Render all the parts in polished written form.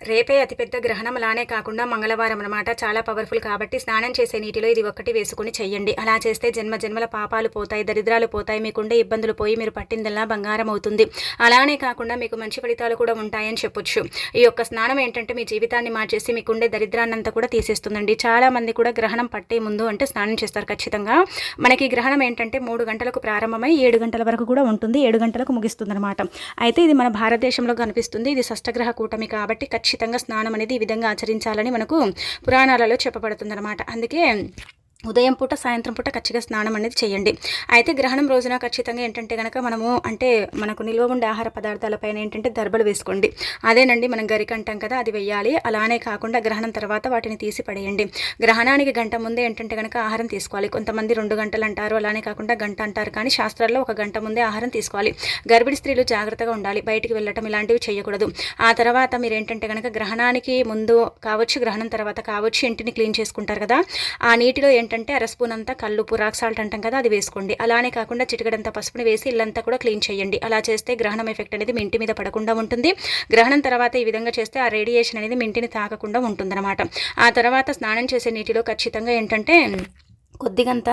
రేపే అతిపెద్ద గ్రహణం. అలానే కాకుండా మంగళవారం అనమాట. చాలా పవర్ఫుల్ కాబట్టి స్నానం చేసే నీటిలో ఇది ఒక్కటి వేసుకుని చెయ్యండి. అలా చేస్తే జన్మ జన్మల పాపాలు పోతాయి, దరిద్రాలు పోతాయి, మీకుండే ఇబ్బందులు పోయి మీరు పట్టిందల్లా బంగారం అవుతుంది. అలానే కాకుండా మీకు మంచి ఫలితాలు కూడా ఉంటాయని చెప్పొచ్చు. ఈ యొక్క స్నానం ఏంటంటే మీ జీవితాన్ని మార్చేసి మీకుండే దరిద్రాన్నంతా కూడా తీసేస్తుందండి. చాలా మంది కూడా గ్రహణం పట్టే ముందు అంటే స్నానం చేస్తారు ఖచ్చితంగా. మనకి గ్రహణం ఏంటంటే 3 గంటలకు ప్రారంభమై 7 గంటల వరకు కూడా ఉంటుంది. 7 గంటలకు ముగిస్తుంది అనమాట. అయితే ఇది మన భారతదేశంలో కనిపిస్తుంది. ఇది షష్టగ్రహ కూటమి కాబట్టి ఖచ్చితంగా స్నానం అనేది ఈ విధంగా ఆచరించాలని మనకు పురాణాలలో చెప్పబడుతుందన్నమాట. అందుకే ఉదయం పూట సాయంత్రం పూట ఖచ్చితంగా స్నానం అనేది చేయండి. అయితే గ్రహణం రోజున ఖచ్చితంగా ఏంటంటే కనుక మనము అంటే మనకు నిల్వ ఉండే ఆహార పదార్థాలపైన ఏంటంటే దర్బలు వేసుకోండి. అదేనండి మనం గరిక అంటాం కదా, అది వెయ్యాలి. అలానే కాకుండా గ్రహణం తర్వాత వాటిని తీసి పడేయండి. గ్రహణానికి గంట ముందే ఏంటంటే కనుక ఆహారం తీసుకోవాలి. కొంతమంది 2 గంటలు అంటారు, అలానే కాకుండా గంట అంటారు, కానీ శాస్త్రాల్లో 1 గంట ముందే ఆహారం తీసుకోవాలి. గర్భిణీ స్త్రీలు జాగ్రత్తగా ఉండాలి, బయటికి వెళ్ళటం ఇలాంటివి చేయకూడదు. ఆ తర్వాత మీరు ఏంటంటే కనుక గ్రహణానికి ముందు కావచ్చు, గ్రహణం తర్వాత కావచ్చు, ఇంటిని క్లీన్ చేసుకుంటారు కదా, ఆ నీటిలో ఏంటంటే అరస్పూన్ అంతా కల్లుపు, రాక్ సాల్ట్ అంటాం కదా, అది వేసుకోండి. అలానే కాకుండా చిటికడంతా పసుపుని వేసి ఇల్లంతా కూడా క్లీన్ చేయండి. అలా చేస్తే గ్రహణం ఎఫెక్ట్ అనేది మీ ఇంటి మీద పడకుండా ఉంటుంది. గ్రహణం తర్వాత ఈ విధంగా చేస్తే ఆ రేడియేషన్ అనేది మీ ఇంటిని తాకకుండా ఉంటుందన్నమాట. ఆ తర్వాత స్నానం చేసే నీటిలో ఖచ్చితంగా ఏంటంటే కొద్దిగంత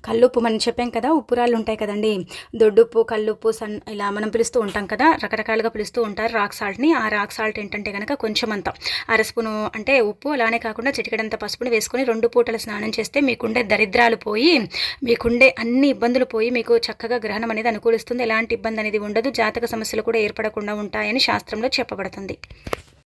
కల్లుప్పు, మనం చెప్పాం కదా ఉప్పురాళ్ళు ఉంటాయి కదండి, దొడ్డుప్పు, కల్లుప్పు, ఇలా మనం పిలుస్తూ ఉంటాం కదా, రకరకాలుగా పిలుస్తూ ఉంటారు రాక్ సాల్ట్ని. ఆ రాక్ సాల్ట్ ఏంటంటే కనుక కొంచెం అంత అరస్పును అంటే ఉప్పు, అలానే కాకుండా చిటికెడంత పసుపుని వేసుకొని 2 పూటల స్నానం చేస్తే మీకుండే దరిద్రాలు పోయి, మీకుండే అన్ని ఇబ్బందులు పోయి మీకు చక్కగా గ్రహణం అనేది అనుకూలిస్తుంది. ఎలాంటి ఇబ్బంది అనేది ఉండదు. జాతక సమస్యలు కూడా ఏర్పడకుండా ఉంటాయని శాస్త్రంలో చెప్పబడుతుంది.